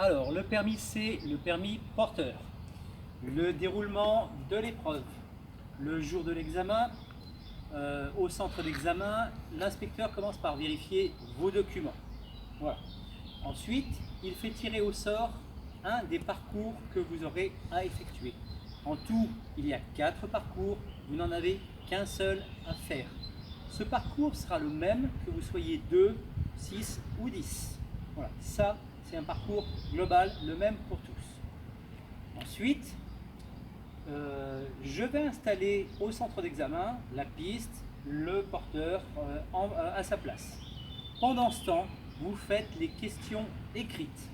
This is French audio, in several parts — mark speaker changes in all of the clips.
Speaker 1: Alors, le permis, c'est le permis porteur. Le déroulement de l'épreuve. Le jour de l'examen, au centre d'examen, l'inspecteur commence par vérifier vos documents. Voilà. Ensuite, il fait tirer au sort un des parcours que vous aurez à effectuer. En tout, il y a 4 parcours, vous n'en avez qu'un seul à faire. Ce parcours sera le même que vous soyez 2, 6 ou 10. Voilà, ça c'est un parcours global, le même pour tous. Ensuite, je vais installer au centre d'examen la piste, le porteur à sa place. Pendant ce temps, vous faites les questions écrites.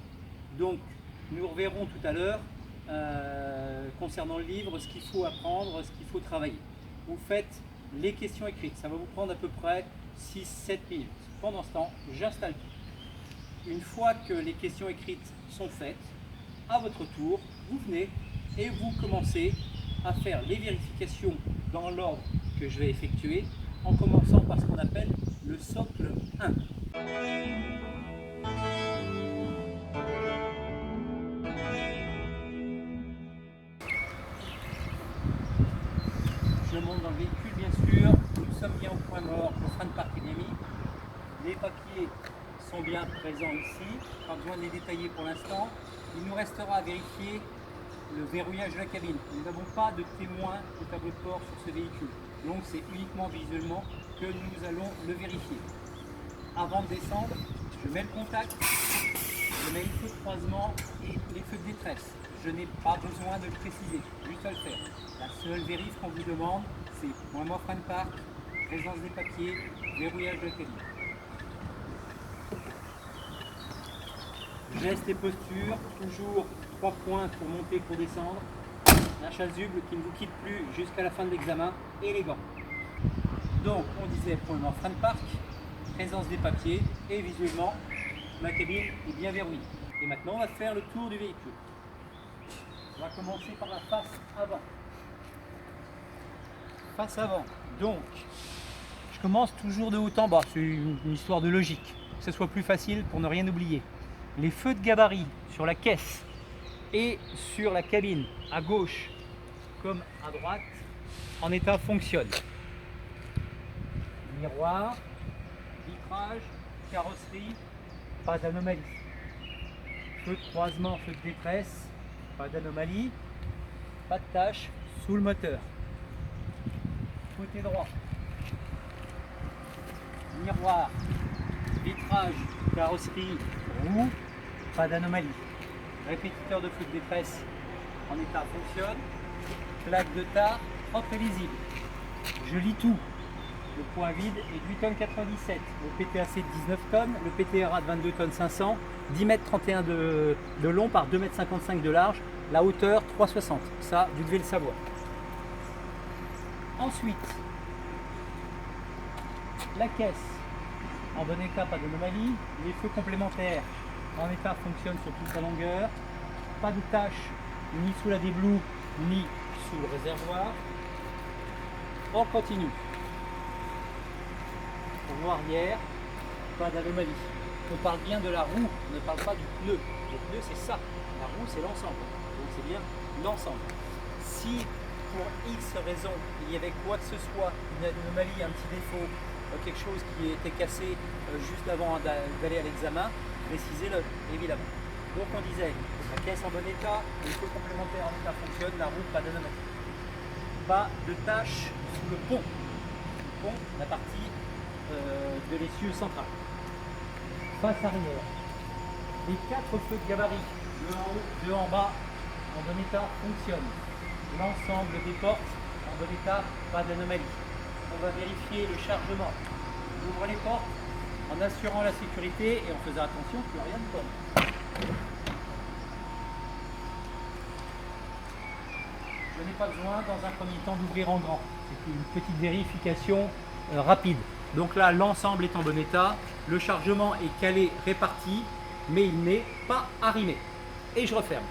Speaker 1: Donc, nous reverrons tout à l'heure concernant le livre ce qu'il faut apprendre, ce qu'il faut travailler. Vous faites les questions écrites, ça va vous prendre à peu près 6-7 minutes. Pendant ce temps, j'installe tout. Une fois que les questions écrites sont faites, à votre tour, vous venez et vous commencez à faire les vérifications dans l'ordre que je vais effectuer, en commençant par ce qu'on appelle le socle 1. Je monte dans le véhicule, bien sûr. Nous sommes bien au point mort, le frein de parc est bien mis. Les papiers sont bien présents ici. Pas besoin de les détailler pour l'instant. Il nous restera à vérifier le verrouillage de la cabine. Nous n'avons pas de témoin au tableau de bord sur ce véhicule. Donc c'est uniquement visuellement que nous allons le vérifier. Avant de descendre, je mets le contact, je mets les feux de croisement et les feux de détresse. Je n'ai pas besoin de le préciser, juste à le faire. La seule vérif qu'on vous demande, c'est point mort frein de parc, présence des papiers, verrouillage de la cabine. Gestes et postures, toujours 3 points pour monter, pour descendre. La chasuble qui ne vous quitte plus jusqu'à la fin de l'examen et les gants. Donc on disait point mort frein de parc, présence des papiers et visuellement ma cabine est bien verrouillée. Et maintenant on va faire le tour du véhicule. On va commencer par la face avant. Face avant. Donc je commence toujours de haut en bas, c'est une histoire de logique, que ce soit plus facile pour ne rien oublier. Les feux de gabarit sur la caisse et sur la cabine à gauche comme à droite en état fonctionnent. Miroir, vitrage, carrosserie, pas d'anomalie. Feu de croisement, feu de détresse, pas d'anomalie, pas de tache sous le moteur. Côté droit, miroir, vitrage, carrosserie, roue, pas d'anomalie. Répétiteur de feu de détresse en état fonctionne. Plaque de tard propre et lisible. Je lis tout. Le poids vide est 8 tonnes 97. Le PTAC de 19 tonnes. Le PTRA de 22 tonnes 500. 10 mètres 31 de long par 2 mètres 55 de large. La hauteur 3,60. Ça, vous devez le savoir. Ensuite, la caisse en bon état, pas d'anomalie. Les feux complémentaires en état fonctionnent sur toute sa longueur. Pas de tache ni sous la déblue ni sous le réservoir. On continue. Roue arrière, pas d'anomalie. On parle bien de la roue, on ne parle pas du pneu. Le pneu c'est ça, la roue c'est l'ensemble. Donc c'est bien l'ensemble. Si pour X raison il y avait quoi que ce soit, une anomalie, un petit défaut, quelque chose qui était cassé juste avant d'aller à l'examen, précisez-le évidemment. Donc on disait la caisse en bon état, les feux complémentaires en état fonctionnent, la roue pas d'anomalie. Pas de tache sous le pont. Le pont, la partie de l'essieu central. Face arrière. Les 4 feux de gabarit, deux en haut, deux en bas, en bon état fonctionnent. L'ensemble des portes en bon état, pas d'anomalie. On va vérifier le chargement. On ouvre les portes en assurant la sécurité et en faisant attention qu'il n'y a rien de tombe. Je n'ai pas besoin dans un premier temps d'ouvrir en grand. C'est une petite vérification rapide. Donc là, l'ensemble est en bon état. Le chargement est calé, réparti, mais il n'est pas arrimé. Et je referme.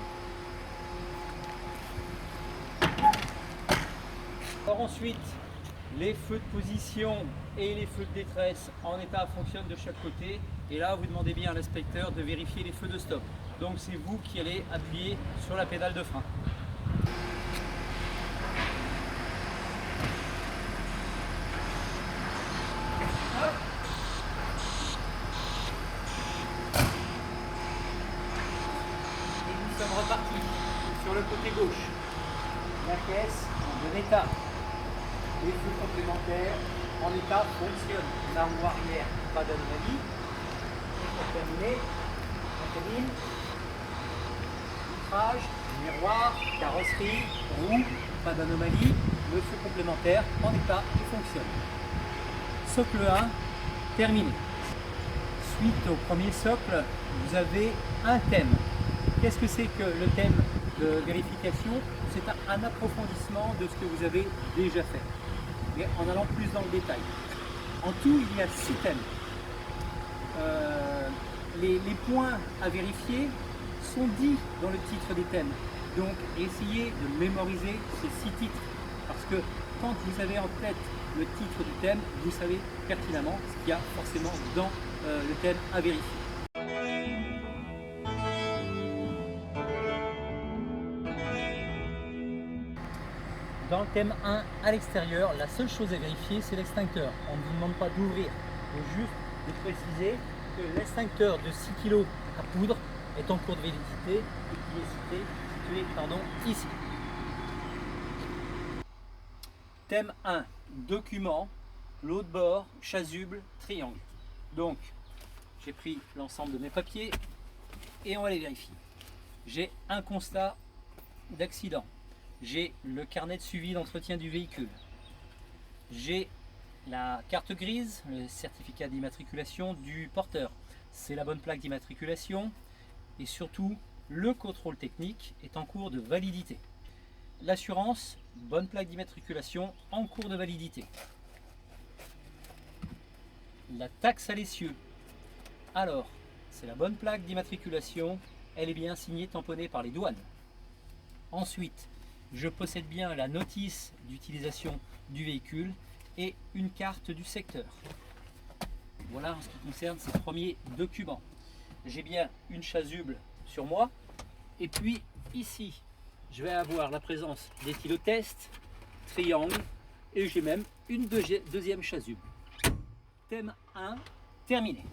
Speaker 1: Alors ensuite, Les feux de position et les feux de détresse en état fonctionnent de chaque côté. Et là, vous demandez bien à l'inspecteur de vérifier les feux de stop. Donc c'est vous qui allez appuyer sur la pédale de frein. Et nous sommes repartis sur le côté gauche. La caisse en bon état. Les feux complémentaires en état fonctionnent. La roue arrière, pas d'anomalie. Et pour terminer, on termine. Vitrage, miroir, carrosserie, roue, pas d'anomalie. Le feu complémentaire en état et fonctionne. Socle 1, terminé. Suite au premier socle, vous avez un thème. Qu'est-ce que c'est que le thème de vérification? C'est un approfondissement de ce que vous avez déjà fait, mais en allant plus dans le détail. En tout, il y a 6 thèmes. Les points à vérifier sont dits dans le titre des thèmes. Donc, essayez de mémoriser ces 6 titres, parce que quand vous avez en tête le titre du thème, vous savez pertinemment ce qu'il y a forcément dans le thème à vérifier. Dans le thème 1, à l'extérieur, la seule chose à vérifier, c'est l'extincteur. On ne vous demande pas d'ouvrir, il faut juste de préciser que l'extincteur de 6 kg à poudre est en cours de validité et qu'il est situé ici. Thème 1, document, lot de bord, chasuble, triangle. Donc, j'ai pris l'ensemble de mes papiers et on va les vérifier. J'ai un constat d'accident. J'ai le carnet de suivi d'entretien du véhicule. J'ai la carte grise, le certificat d'immatriculation du porteur. C'est la bonne plaque d'immatriculation. Et surtout, le contrôle technique est en cours de validité. L'assurance, bonne plaque d'immatriculation en cours de validité. La taxe à l'essieu. Alors, c'est la bonne plaque d'immatriculation. Elle est bien signée, tamponnée par les douanes. Ensuite, je possède bien la notice d'utilisation du véhicule et une carte du secteur. Voilà en ce qui concerne ces premiers documents. J'ai bien une chasuble sur moi et puis ici, je vais avoir la présence d'éthylotest, triangle et j'ai même une deuxième chasuble. Thème 1, terminé.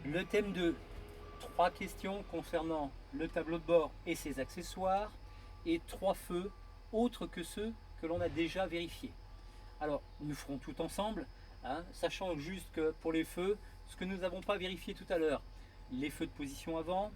Speaker 1: Le thème 2, 3 questions concernant le tableau de bord et ses accessoires et 3 feux autres que ceux que l'on a déjà vérifiés. Alors, nous ferons tout ensemble, sachant juste que pour les feux, ce que nous n'avons pas vérifié tout à l'heure, les feux de position avant,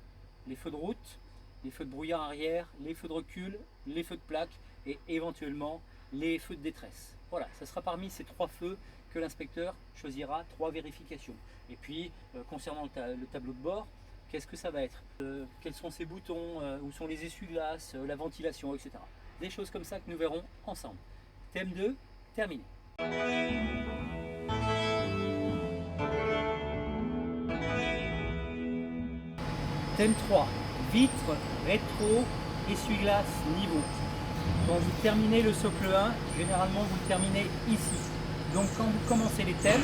Speaker 1: les feux de route, les feux de brouillard arrière, les feux de recul, les feux de plaque et éventuellement les feux de détresse. Voilà, ce sera parmi ces 3 feux que l'inspecteur choisira 3 vérifications. Et puis, concernant le tableau de bord, qu'est-ce que ça va être? Quels sont ces boutons? Où sont les essuie-glaces? La ventilation, etc. Des choses comme ça que nous verrons ensemble. Thème 2, terminé. Thème 3, vitres, rétro, essuie-glace, niveau. Quand vous terminez le socle 1, généralement vous le terminez ici. Donc quand vous commencez les thèmes,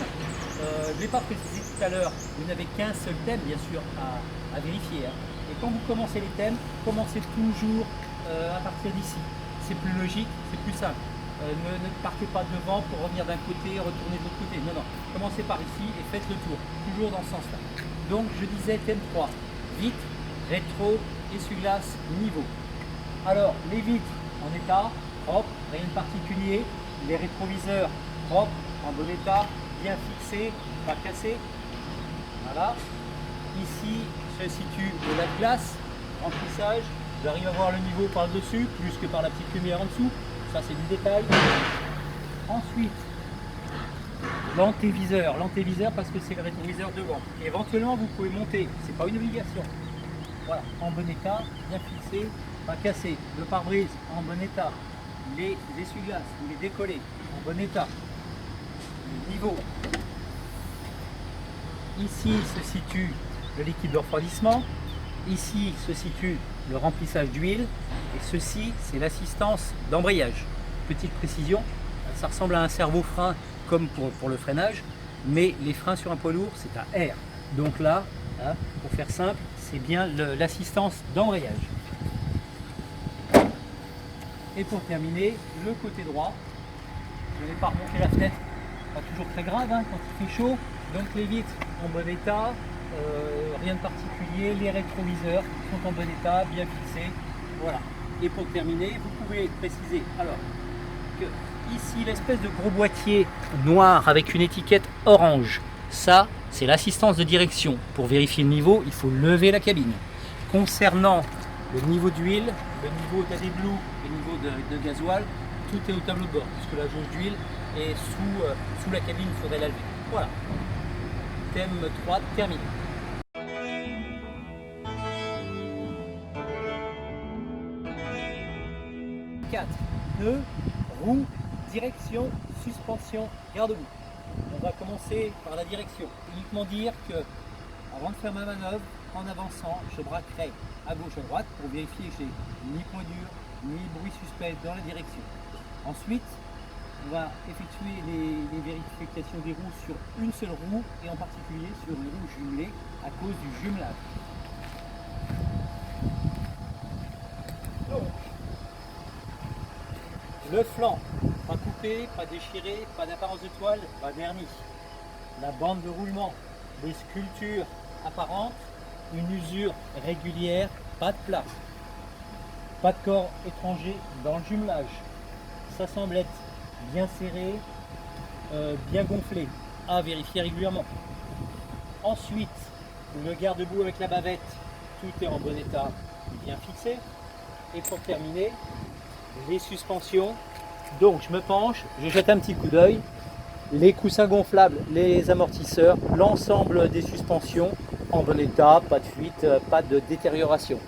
Speaker 1: je ne l'ai pas précisé tout à l'heure, vous n'avez qu'un seul thème bien sûr à vérifier. Et quand vous commencez les thèmes, commencez toujours à partir d'ici. C'est plus logique, c'est plus simple. Ne partez pas devant pour revenir d'un côté, retourner de l'autre côté. Non, non, commencez par ici et faites le tour, toujours dans ce sens-là. Donc je disais thème 3, vitres, rétro, essuie-glace, niveau. Alors les vitres en état, propre, rien de particulier. Les rétroviseurs propres, en bon état, bien fixés, pas cassés. Voilà. Ici se situe le lave-glace, remplissage. Vous arrivez à voir le niveau par le dessus, plus que par la petite lumière en dessous. Ça c'est du détail. Ensuite, l'antéviseur. L'antéviseur parce que c'est le rétroviseur devant. Et éventuellement vous pouvez monter, c'est pas une obligation. Voilà, en bon état, bien fixé, pas cassé. Le pare-brise en bon état. Les essuie-glaces, vous les décollez en bon état. Le niveau. Ici se situe le liquide de refroidissement. Ici se situe le remplissage d'huile et ceci, c'est l'assistance d'embrayage. Petite précision, ça ressemble à un servo-frein comme pour le freinage, mais les freins sur un poids lourd, c'est à air. Donc là, hein, pour faire simple, c'est bien l'assistance d'embrayage. Et pour terminer, le côté droit, je ne vais pas remonter la fenêtre, pas toujours très grave hein, quand il fait chaud. Donc les vitres en bon état, rien de particulier, les rétroviseurs sont en bon état, bien fixés. Voilà. Et pour terminer, vous pouvez préciser alors que ici l'espèce de gros boîtier noir avec une étiquette orange, ça c'est l'assistance de direction. Pour vérifier le niveau, il faut lever la cabine. Concernant le niveau d'huile, le niveau d'AdBlue et le niveau de gasoil, tout est au tableau de bord, puisque la jauge d'huile est sous la cabine, il faudrait la lever. Voilà. Thème 3 terminé. Pneus, roues, direction, suspension, garde-boue. On va commencer par la direction. Uniquement dire que, avant de faire ma manœuvre, en avançant, je braquerai à gauche, à droite pour vérifier que j'ai ni point dur, ni bruit suspect dans la direction. Ensuite, on va effectuer les vérifications des roues sur une seule roue et en particulier sur une roue jumelée à cause du jumelage. Donc, le flanc, pas coupé, pas déchiré, pas d'apparence de toile, pas verni. La bande de roulement, des sculptures apparentes, une usure régulière, pas de plat. Pas de corps étranger dans le jumelage. Ça semble être bien serré, bien gonflé, à vérifier régulièrement. Ensuite, le garde-boue avec la bavette, tout est en bon état, bien fixé. Et pour terminer, les suspensions. Donc je me penche, je jette un petit coup d'œil. Les coussins gonflables, les amortisseurs, l'ensemble des suspensions en bon état, pas de fuite, pas de détérioration.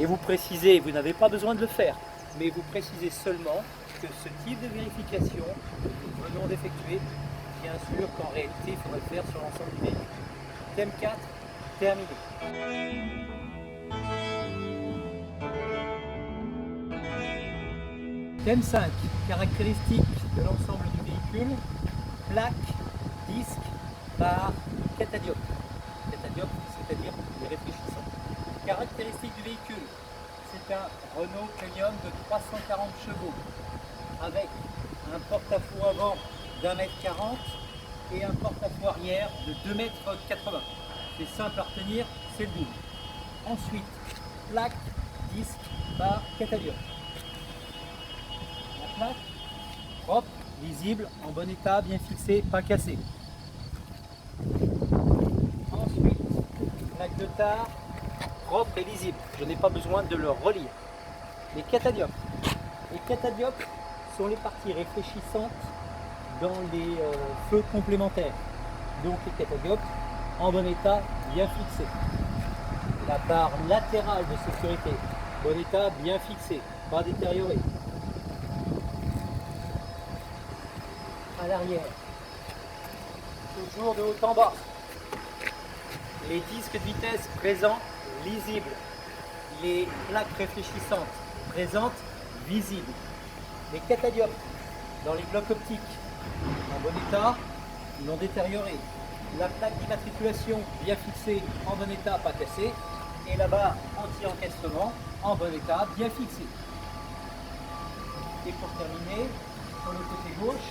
Speaker 1: Et vous précisez, vous n'avez pas besoin de le faire, mais vous précisez seulement que ce type de vérification que nous venons d'effectuer, bien sûr qu'en réalité il faudrait le faire sur l'ensemble du véhicule. Thème 4, terminé. Thème 5, caractéristiques de l'ensemble du véhicule, plaque, disque, barre, catadioptre. Catadioptre, c'est-à-dire les réfléchissants. Caractéristiques du véhicule, c'est un Renault Premium de 340 chevaux avec un porte-à-faux avant d'1,40 m et un porte-à-faux arrière de 2,80 m. C'est simple à retenir, c'est le double. Ensuite, plaque, disque, barre, catadioptre. La plaque, propre, lisible, en bon état, bien fixé, pas cassé. Ensuite, plaque de tare, propre et lisible. Je n'ai pas besoin de le relire. Les catadioptres. Les catadioptres sont les parties réfléchissantes dans les feux complémentaires. Donc les catadioptres en bon état, bien fixés. La barre latérale de sécurité, bon état, bien fixée, pas détériorée. À l'arrière, toujours de haut en bas. Les disques de vitesse présents, lisibles. Les plaques réfléchissantes présentes, visibles. Les catadioptres dans les blocs optiques en bon état, non détériorés. La plaque d'immatriculation bien fixée, en bon état, pas cassée. Et la barre anti-encastrement en bon état, bien fixée. Et pour terminer, sur le côté gauche,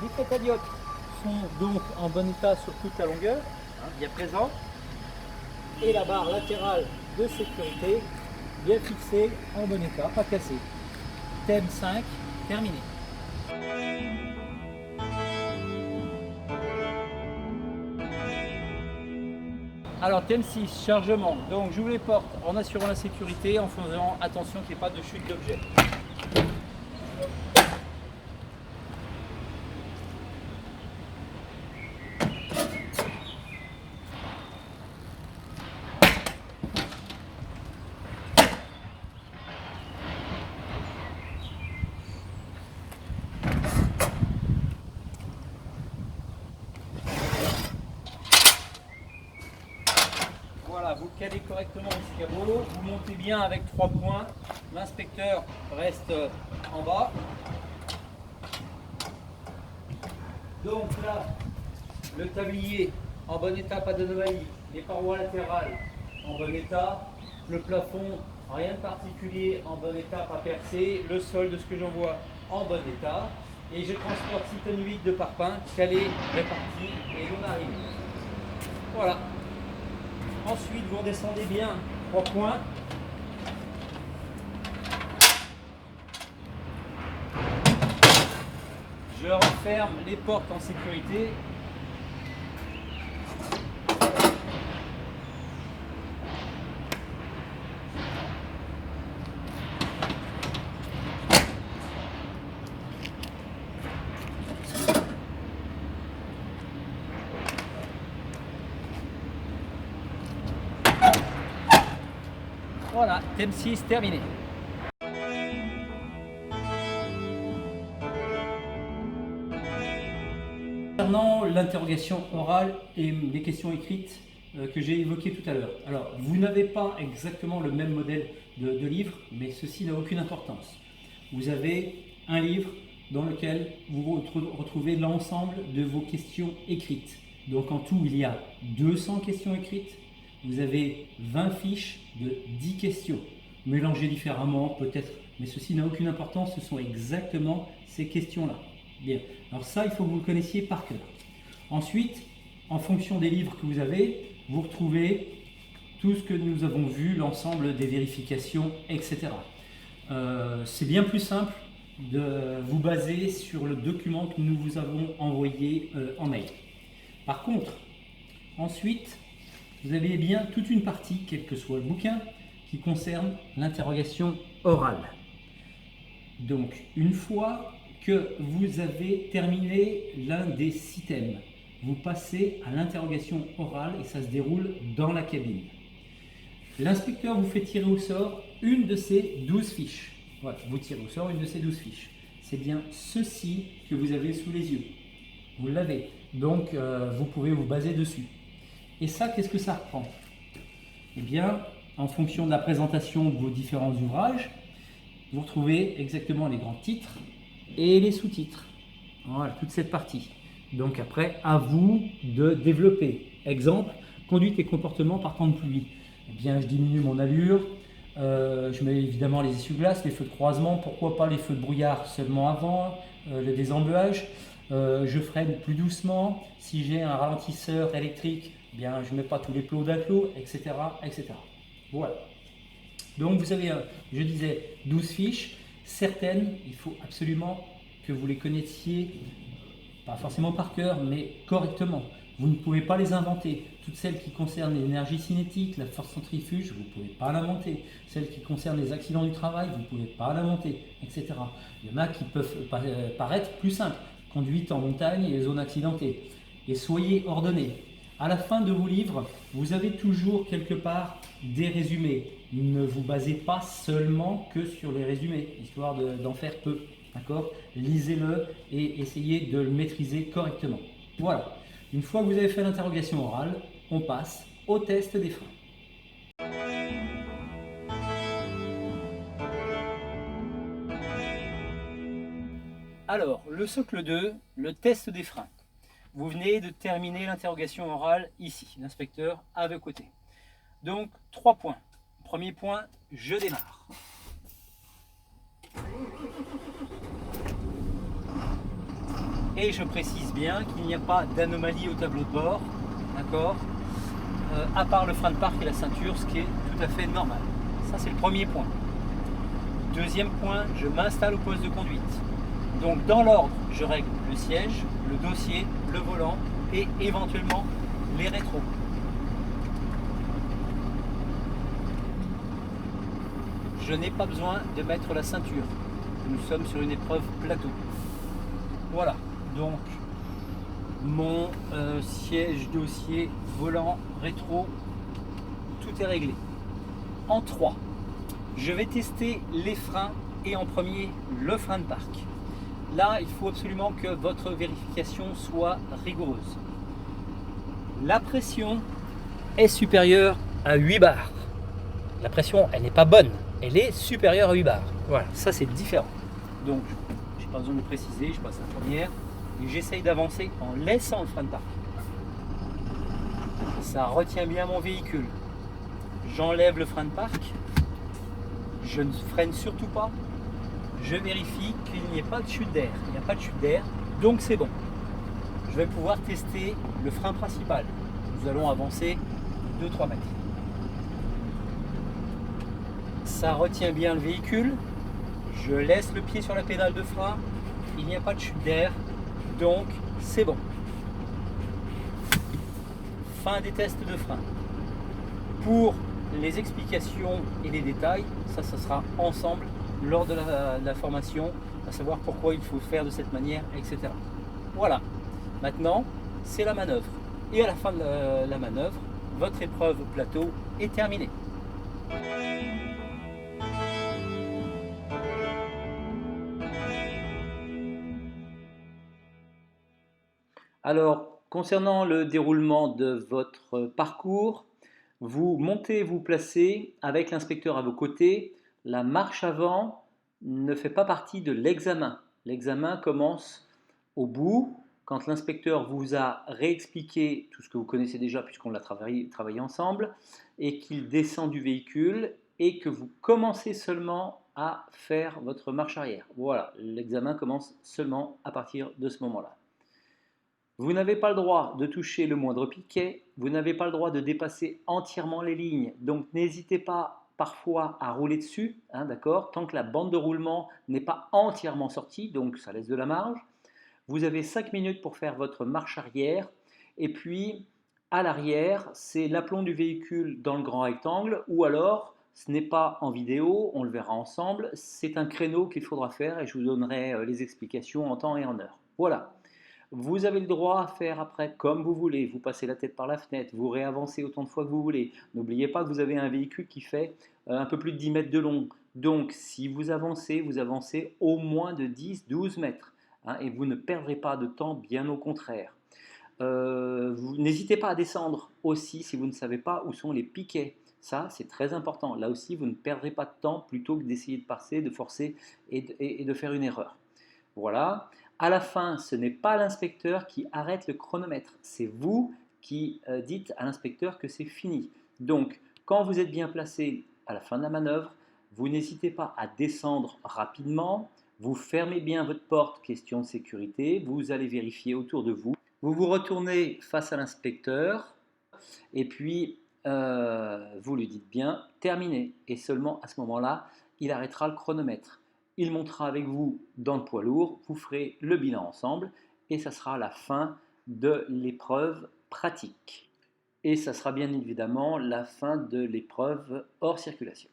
Speaker 1: les catadioptres sont donc en bon état sur toute la longueur, bien présents. Et la barre latérale de sécurité, bien fixée, en bon état, pas cassée. Thème 5, terminé. Alors thème 6, chargement. Donc j'ouvre les portes en assurant la sécurité, en faisant attention qu'il n'y ait pas de chute d'objet. Voilà, vous calez correctement l'escabeau, vous montez bien avec 3 points, l'inspecteur reste en bas. Donc là, le tablier en bon état, pas d'anomalie, les parois latérales en bon état, le plafond, rien de particulier, en bon état, pas percé, le sol de ce que j'en vois en bon état, et je transporte 6 tonnes 8 de parpaing, calé, réparti, et on arrive. Voilà. Ensuite, vous redescendez bien 3 points. Je referme les portes en sécurité. Voilà, thème 6 terminé. Concernant l'interrogation orale et les questions écrites que j'ai évoquées tout à l'heure. Alors, vous n'avez pas exactement le même modèle de livre, mais ceci n'a aucune importance. Vous avez un livre dans lequel vous retrouvez l'ensemble de vos questions écrites. Donc en tout, il y a 200 questions écrites. Vous avez 20 fiches de 10 questions, mélangées différemment peut-être, mais ceci n'a aucune importance, ce sont exactement ces questions-là. Bien, alors ça, il faut que vous le connaissiez par cœur. Ensuite, en fonction des livres que vous avez, vous retrouvez tout ce que nous avons vu, l'ensemble des vérifications, etc. C'est bien plus simple de vous baser sur le document que nous vous avons envoyé en mail. Par contre, ensuite, vous avez bien toute une partie, quel que soit le bouquin, qui concerne l'interrogation orale. Donc, une fois que vous avez terminé l'un des 6 thèmes, vous passez à l'interrogation orale et ça se déroule dans la cabine. L'inspecteur vous fait tirer au sort une de ces 12 fiches. Voilà, vous tirez au sort une de ces 12 fiches. C'est bien ceci que vous avez sous les yeux. Vous l'avez, donc vous pouvez vous baser dessus. Et ça, qu'est-ce que ça reprend? Eh bien, en fonction de la présentation de vos différents ouvrages, vous retrouvez exactement les grands titres et les sous-titres. Voilà, toute cette partie. Donc après, à vous de développer. Exemple, conduite et comportement par temps de pluie. Eh bien, je diminue mon allure, je mets évidemment les essuie-glaces, les feux de croisement, pourquoi pas les feux de brouillard seulement avant, le désembuage. Je freine plus doucement. Si j'ai un ralentisseur électrique, eh bien, je ne mets pas tous les plots d'un clos, etc., etc. Voilà. Donc vous avez, je disais, 12 fiches. Certaines, il faut absolument que vous les connaissiez, pas forcément par cœur, mais correctement. Vous ne pouvez pas les inventer. Toutes celles qui concernent l'énergie cinétique, la force centrifuge, vous ne pouvez pas l'inventer. Celles qui concernent les accidents du travail, vous ne pouvez pas l'inventer, etc. Il y en a qui peuvent paraître plus simples. Conduite en montagne et zones accidentées. Et soyez ordonnés. À la fin de vos livres, vous avez toujours quelque part des résumés. Ne vous basez pas seulement que sur les résumés, histoire d'en faire peu. D'accord ? Lisez-le et essayez de le maîtriser correctement. Voilà. Une fois que vous avez fait l'interrogation orale, on passe au test des freins. Alors, le socle 2, le test des freins. Vous venez de terminer l'interrogation orale ici, l'inspecteur à vos côtés. Donc, 3 points. Premier point, je démarre. Et je précise bien qu'il n'y a pas d'anomalie au tableau de bord, d'accord, à part le frein de parc et la ceinture, ce qui est tout à fait normal. Ça, c'est le premier point. Deuxième point, je m'installe au poste de conduite. Donc, dans l'ordre, je règle le siège, le dossier, le volant et éventuellement les rétros. Je n'ai pas besoin de mettre la ceinture. Nous sommes sur une épreuve plateau. Voilà. Donc, mon siège, dossier, volant, rétro, tout est réglé. En 3, je vais tester les freins et en premier, le frein de parc. Là, il faut absolument que votre vérification soit rigoureuse. La pression est supérieure à 8 bars. La pression, elle n'est pas bonne, elle est supérieure à 8 bars. Voilà, ça c'est différent. Donc, j'ai pas besoin de préciser, je passe la première et j'essaye d'avancer en laissant le frein de parc. Ça retient bien mon véhicule. J'enlève le frein de parc, je ne freine surtout pas, je vérifie qu'il n'y ait pas de chute d'air. Il n'y a pas de chute d'air, donc c'est bon. Je vais pouvoir tester le frein principal. Nous allons avancer 2-3 mètres. Ça retient bien le véhicule, je laisse le pied sur la pédale de frein, il n'y a pas de chute d'air, donc c'est bon. Fin des tests de frein. Pour les explications et les détails, ça sera ensemble lors de la formation, à savoir pourquoi il faut faire de cette manière, etc. Voilà, maintenant c'est la manœuvre. Et à la fin de la manœuvre, votre épreuve plateau est terminée. Alors, concernant le déroulement de votre parcours, vous montez, vous placez avec l'inspecteur à vos côtés. La marche avant ne fait pas partie de l'examen. L'examen commence au bout, quand l'inspecteur vous a réexpliqué tout ce que vous connaissez déjà puisqu'on l'a travaillé ensemble, et qu'il descend du véhicule et que vous commencez seulement à faire votre marche arrière. Voilà, l'examen commence seulement à partir de ce moment-là. Vous n'avez pas le droit de toucher le moindre piquet, vous n'avez pas le droit de dépasser entièrement les lignes, donc n'hésitez pas parfois à rouler dessus, hein, d'accord, tant que la bande de roulement n'est pas entièrement sortie, donc ça laisse de la marge. Vous avez 5 minutes pour faire votre marche arrière, et puis à l'arrière, c'est l'aplomb du véhicule dans le grand rectangle, ou alors, ce n'est pas en vidéo, on le verra ensemble, c'est un créneau qu'il faudra faire, et je vous donnerai les explications en temps et en heure. Voilà. Vous avez le droit à faire après comme vous voulez. Vous passez la tête par la fenêtre, vous réavancez autant de fois que vous voulez. N'oubliez pas que vous avez un véhicule qui fait un peu plus de 10 mètres de long. Donc si vous avancez au moins de 10-12 mètres. Hein, et vous ne perdrez pas de temps, bien au contraire. N'hésitez pas à descendre aussi si vous ne savez pas où sont les piquets. Ça, c'est très important. Là aussi, vous ne perdrez pas de temps plutôt que d'essayer de passer, de forcer et de faire une erreur. Voilà. À la fin, ce n'est pas l'inspecteur qui arrête le chronomètre, c'est vous qui dites à l'inspecteur que c'est fini. Donc, quand vous êtes bien placé à la fin de la manœuvre, vous n'hésitez pas à descendre rapidement, vous fermez bien votre porte, question de sécurité, vous allez vérifier autour de vous, vous vous retournez face à l'inspecteur et puis vous lui dites bien terminé. Et seulement à ce moment-là, il arrêtera le chronomètre. Il montera avec vous dans le poids lourd, vous ferez le bilan ensemble et ça sera la fin de l'épreuve pratique. Et ça sera bien évidemment la fin de l'épreuve hors circulation.